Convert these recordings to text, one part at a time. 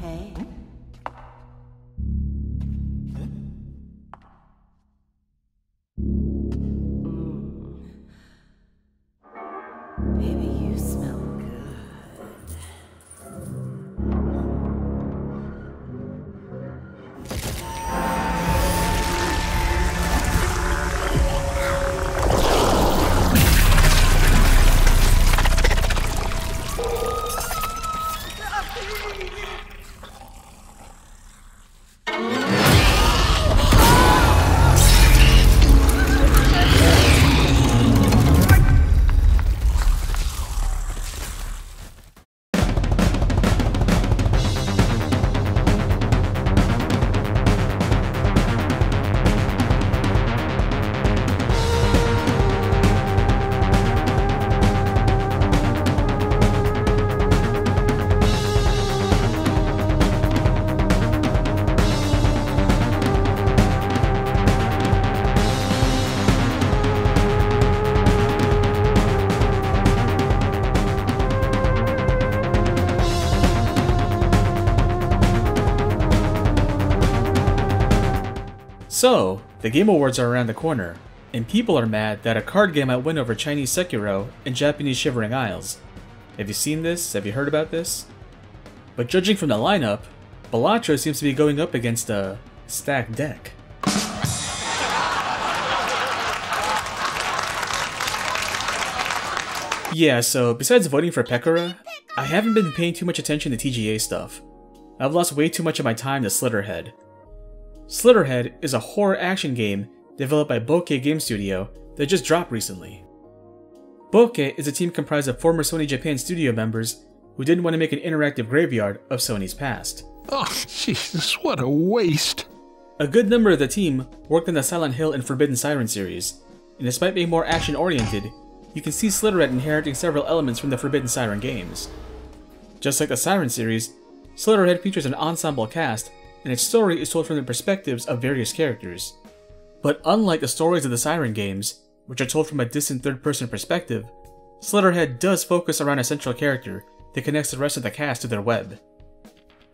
Hey. Baby, you smell good. So, the Game Awards are around the corner, and people are mad that a card game might win over Chinese Sekiro and Japanese Shivering Isles. Have you seen this? Have you heard about this? But judging from the lineup, Plastron seems to be going up against a stacked deck. Yeah, so besides voting for Pekora, I haven't been paying too much attention to TGA stuff. I've lost way too much of my time to Slitterhead. Slitterhead is a horror action game developed by Bokeh Game Studio that just dropped recently. Bokeh is a team comprised of former Sony Japan studio members who didn't want to make an interactive graveyard of Sony's past. Oh, Jesus, what a waste! A good number of the team worked on the Silent Hill and Forbidden Siren series, and despite being more action-oriented, you can see Slitterhead inheriting several elements from the Forbidden Siren games. Just like the Siren series, Slitterhead features an ensemble cast, and its story is told from the perspectives of various characters. But unlike the stories of the Siren games, which are told from a distant third-person perspective, Slitterhead does focus around a central character that connects the rest of the cast to their web.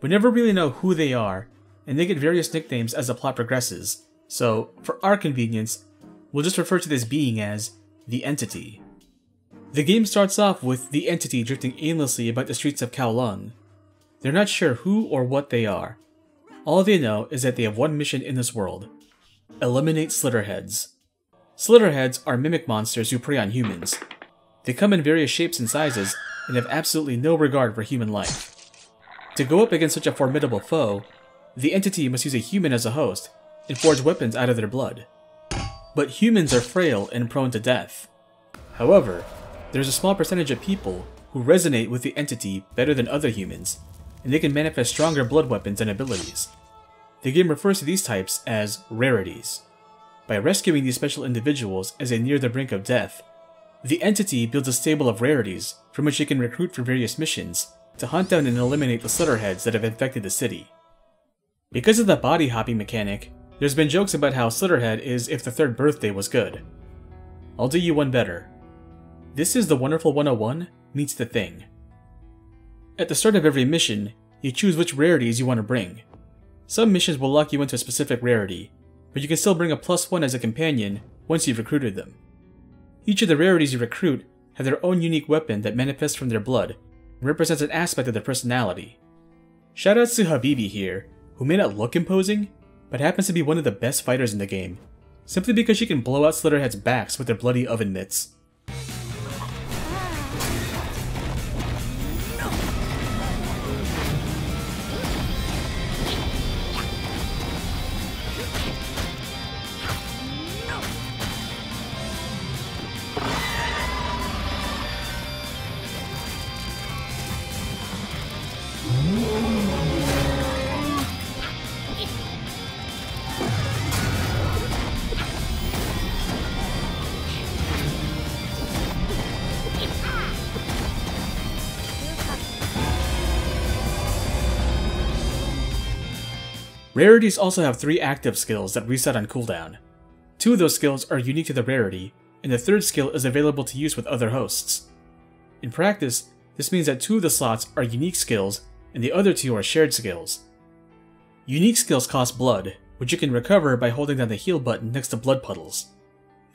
We never really know who they are, and they get various nicknames as the plot progresses, so for our convenience, we'll just refer to this being as the Entity. The game starts off with the Entity drifting aimlessly about the streets of Kowloon. They're not sure who or what they are. All they know is that they have one mission in this world: eliminate Slitterheads. Slitterheads are mimic monsters who prey on humans. They come in various shapes and sizes and have absolutely no regard for human life. To go up against such a formidable foe, the Entity must use a human as a host and forge weapons out of their blood. But humans are frail and prone to death. However, there's a small percentage of people who resonate with the Entity better than other humans, and they can manifest stronger blood weapons and abilities. The game refers to these types as rarities. By rescuing these special individuals as they near the brink of death, the Entity builds a stable of rarities from which it can recruit for various missions to hunt down and eliminate the Slitterheads that have infected the city. Because of the body hopping mechanic, there's been jokes about how Slitterhead is if the third birthday was good. I'll do you one better. This is the Wonderful 101 meets The Thing. At the start of every mission, you choose which rarities you want to bring. Some missions will lock you into a specific rarity, but you can still bring a +1 as a companion once you've recruited them. Each of the rarities you recruit have their own unique weapon that manifests from their blood and represents an aspect of their personality. Shoutouts to Habibi here, who may not look imposing, but happens to be one of the best fighters in the game, simply because she can blow out Slitterheads' backs with their bloody oven mitts. Rarities also have 3 active skills that reset on cooldown. 2 of those skills are unique to the rarity, and the third skill is available to use with other hosts. In practice, this means that 2 of the slots are unique skills and the other two are shared skills. Unique skills cost blood, which you can recover by holding down the heal button next to blood puddles.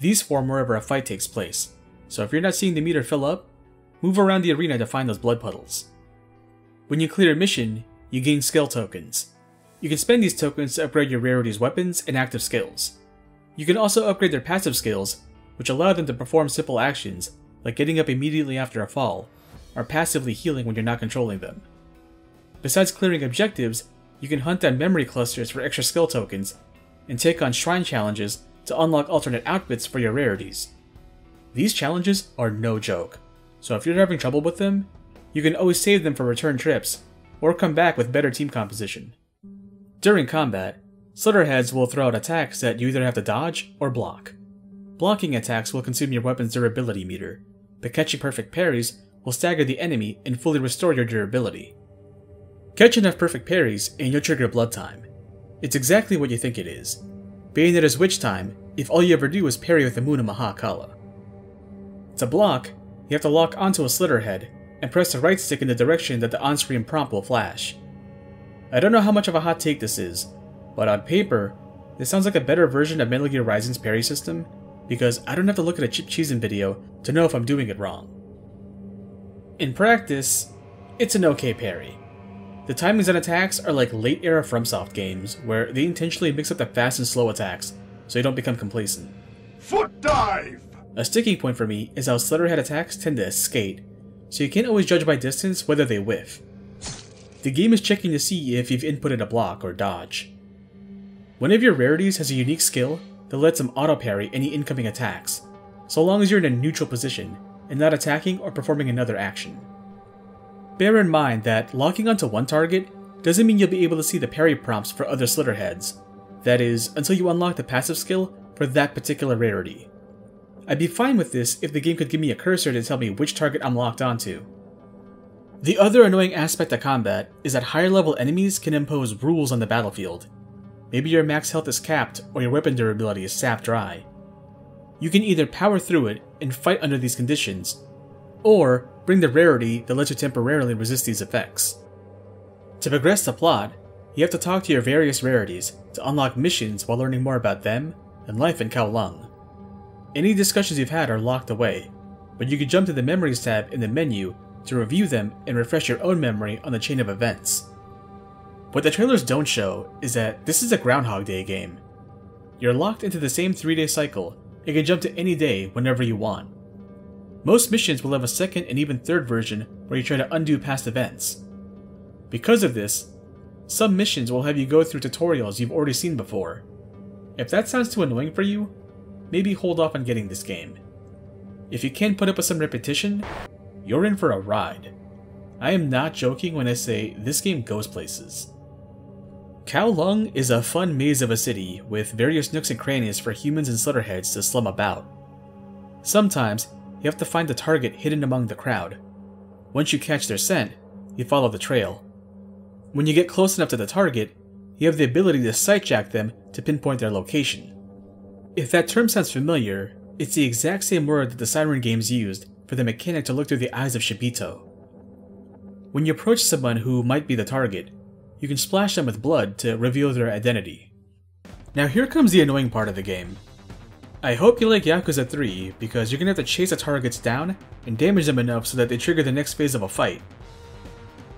These form wherever a fight takes place, so if you're not seeing the meter fill up, move around the arena to find those blood puddles. When you clear a mission, you gain skill tokens. You can spend these tokens to upgrade your rarity's weapons and active skills. You can also upgrade their passive skills, which allow them to perform simple actions like getting up immediately after a fall, or passively healing when you're not controlling them. Besides clearing objectives, you can hunt down memory clusters for extra skill tokens, and take on shrine challenges to unlock alternate outfits for your rarities. These challenges are no joke, so if you're having trouble with them, you can always save them for return trips, or come back with better team composition. During combat, Slitterheads will throw out attacks that you either have to dodge or block. Blocking attacks will consume your weapon's durability meter, but catching perfect parries will stagger the enemy and fully restore your durability. Catch enough perfect parries and you'll trigger blood time. It's exactly what you think it is. Bayonetta's witch time if all you ever do is parry with the Muna Maha Kala. To block, you have to lock onto a Slitterhead and press the right stick in the direction that the on-screen prompt will flash. I don't know how much of a hot take this is, but on paper, this sounds like a better version of Metal Gear Rising's parry system, because I don't have to look at a Chip Cheesin video to know if I'm doing it wrong. In practice, it's an okay parry. The timings on attacks are like late-era FromSoft games, where they intentionally mix up the fast and slow attacks, so you don't become complacent. Foot dive! A sticking point for me is how Slitterhead attacks tend to skate, so you can't always judge by distance whether they whiff. The game is checking to see if you've inputted a block or dodge. One of your rarities has a unique skill that lets them auto-parry any incoming attacks, so long as you're in a neutral position and not attacking or performing another action. Bear in mind that locking onto one target doesn't mean you'll be able to see the parry prompts for other Slitterheads, that is, until you unlock the passive skill for that particular rarity. I'd be fine with this if the game could give me a cursor to tell me which target I'm locked onto. The other annoying aspect of combat is that higher level enemies can impose rules on the battlefield. Maybe your max health is capped or your weapon durability is sapped dry. You can either power through it and fight under these conditions, or bring the rarity that lets you temporarily resist these effects. To progress the plot, you have to talk to your various rarities to unlock missions while learning more about them and life in Kowloon. Any discussions you've had are locked away, but you can jump to the Memories tab in the menu to review them and refresh your own memory on the chain of events. What the trailers don't show is that this is a Groundhog Day game. You're locked into the same 3-day cycle and can jump to any day whenever you want. Most missions will have a second and even third version where you try to undo past events. Because of this, some missions will have you go through tutorials you've already seen before. If that sounds too annoying for you, maybe hold off on getting this game. If you can't put up with some repetition, you're in for a ride. I am not joking when I say this game goes places. Kowloon is a fun maze of a city with various nooks and crannies for humans and Slitterheads to slum about. Sometimes, you have to find the target hidden among the crowd. Once you catch their scent, you follow the trail. When you get close enough to the target, you have the ability to sightjack them to pinpoint their location. If that term sounds familiar, it's the exact same word that the Siren games used for the mechanic to look through the eyes of Shibito. When you approach someone who might be the target, you can splash them with blood to reveal their identity. Now here comes the annoying part of the game. I hope you like Yakuza 3 because you're gonna have to chase the targets down and damage them enough so that they trigger the next phase of a fight.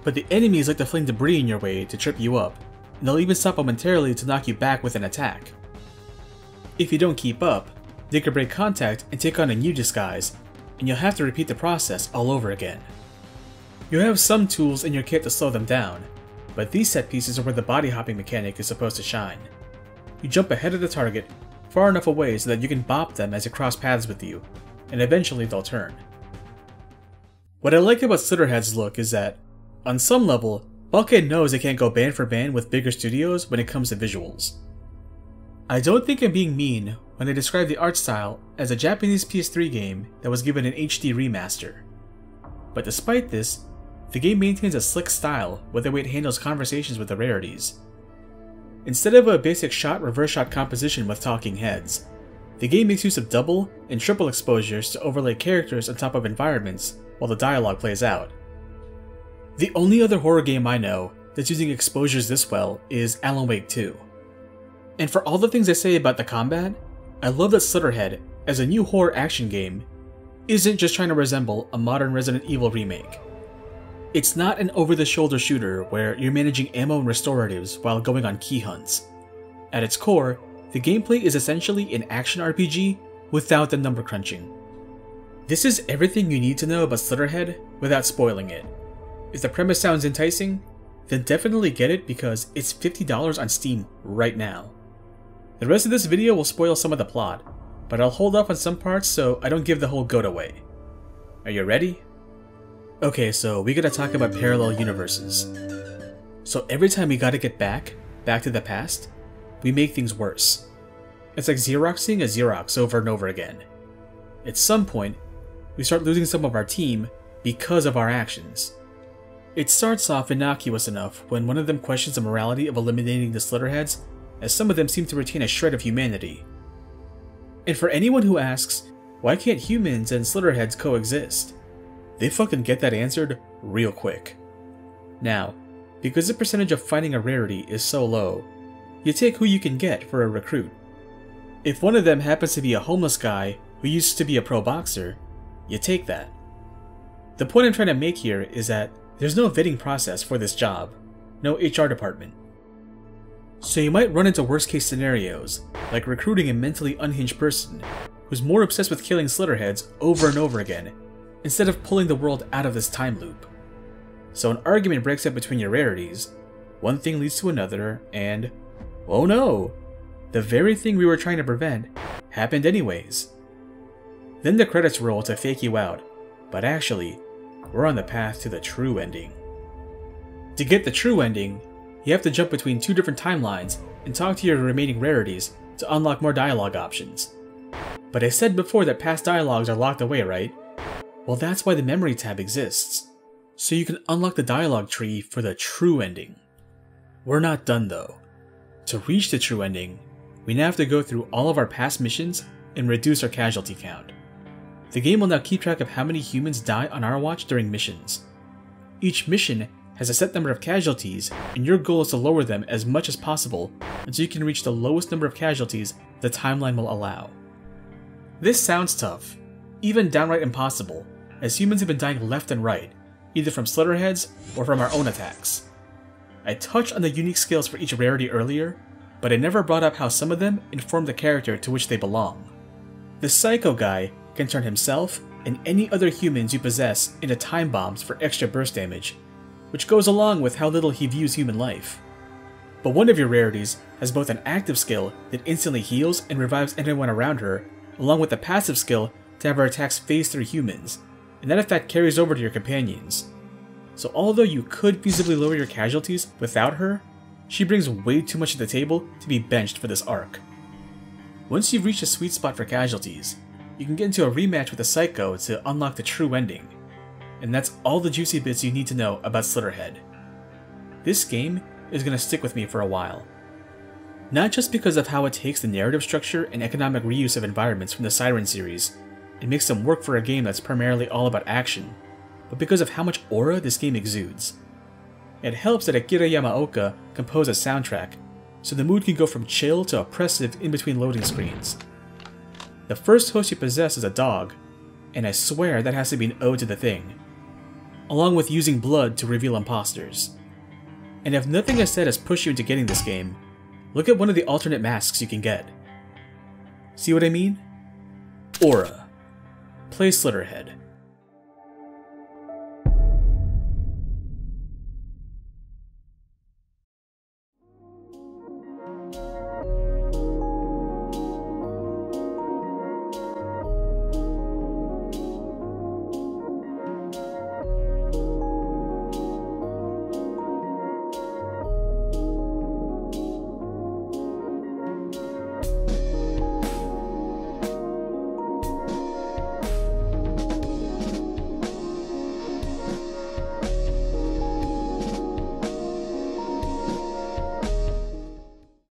But the enemies like to fling debris in your way to trip you up, and they'll even stop momentarily to knock you back with an attack. If you don't keep up, they could break contact and take on a new disguise, and you'll have to repeat the process all over again. You have some tools in your kit to slow them down, but these set pieces are where the body hopping mechanic is supposed to shine. You jump ahead of the target, far enough away so that you can bop them as they cross paths with you, and eventually they'll turn. What I like about Slitterhead's look is that, on some level, Bulkhead knows they can't go band for band with bigger studios when it comes to visuals. I don't think I'm being mean when I describe the art style as a Japanese PS3 game that was given an HD remaster. But despite this, the game maintains a slick style with the way it handles conversations with the rarities. Instead of a basic shot-reverse shot composition with talking heads, the game makes use of double and triple exposures to overlay characters on top of environments while the dialogue plays out. The only other horror game I know that's using exposures this well is Alan Wake 2. And for all the things I say about the combat, I love that Slitterhead, as a new horror action game, isn't just trying to resemble a modern Resident Evil remake. It's not an over-the-shoulder shooter where you're managing ammo and restoratives while going on key hunts. At its core, the gameplay is essentially an action RPG without the number crunching. This is everything you need to know about Slitterhead without spoiling it. If the premise sounds enticing, then definitely get it because it's $50 on Steam right now. The rest of this video will spoil some of the plot, but I'll hold off on some parts so I don't give the whole goat away. Are you ready? Okay, so we gotta talk about parallel universes. So every time we gotta get back to the past, we make things worse. It's like Xeroxing a Xerox over and over again. At some point, we start losing some of our team because of our actions. It starts off innocuous enough when one of them questions the morality of eliminating the Slitterheads, as some of them seem to retain a shred of humanity. And for anyone who asks, why can't humans and Slitterheads coexist? They fucking get that answered real quick. Now, because the percentage of finding a rarity is so low, you take who you can get for a recruit. If one of them happens to be a homeless guy who used to be a pro boxer, you take that. The point I'm trying to make here is that there's no vetting process for this job, no HR department. So you might run into worst case scenarios, like recruiting a mentally unhinged person who's more obsessed with killing Slitterheads over and over again, instead of pulling the world out of this time loop. So an argument breaks out between your rarities, one thing leads to another, and oh no! The very thing we were trying to prevent happened anyways. Then the credits roll to fake you out, but actually, we're on the path to the true ending. To get the true ending, you have to jump between two different timelines and talk to your remaining rarities to unlock more dialogue options. But I said before that past dialogues are locked away, right? Well, that's why the memory tab exists, so you can unlock the dialogue tree for the true ending. We're not done though. To reach the true ending, we now have to go through all of our past missions and reduce our casualty count. The game will now keep track of how many humans die on our watch during missions. Each mission has a set number of casualties, and your goal is to lower them as much as possible until you can reach the lowest number of casualties the timeline will allow. This sounds tough, even downright impossible, as humans have been dying left and right, either from Slitterheads or from our own attacks. I touched on the unique skills for each rarity earlier, but I never brought up how some of them inform the character to which they belong. The Psycho guy can turn himself and any other humans you possess into time bombs for extra burst damage, which goes along with how little he views human life. But one of your rarities has both an active skill that instantly heals and revives anyone around her, along with a passive skill to have her attacks phase through humans, and that effect carries over to your companions. So although you could feasibly lower your casualties without her, she brings way too much to the table to be benched for this arc. Once you've reached a sweet spot for casualties, you can get into a rematch with the Psycho to unlock the true ending. And that's all the juicy bits you need to know about Slitterhead. This game is going to stick with me for a while. Not just because of how it takes the narrative structure and economic reuse of environments from the Siren series and makes them work for a game that's primarily all about action, but because of how much aura this game exudes. It helps that Akira Yamaoka composed a soundtrack, so the mood can go from chill to oppressive in between loading screens. The first host you possess is a dog, and I swear that has to be an ode to the thing, along with using blood to reveal imposters. And if nothing I said has pushed you into getting this game, look at one of the alternate masks you can get. See what I mean? Aura. Play Slitterhead.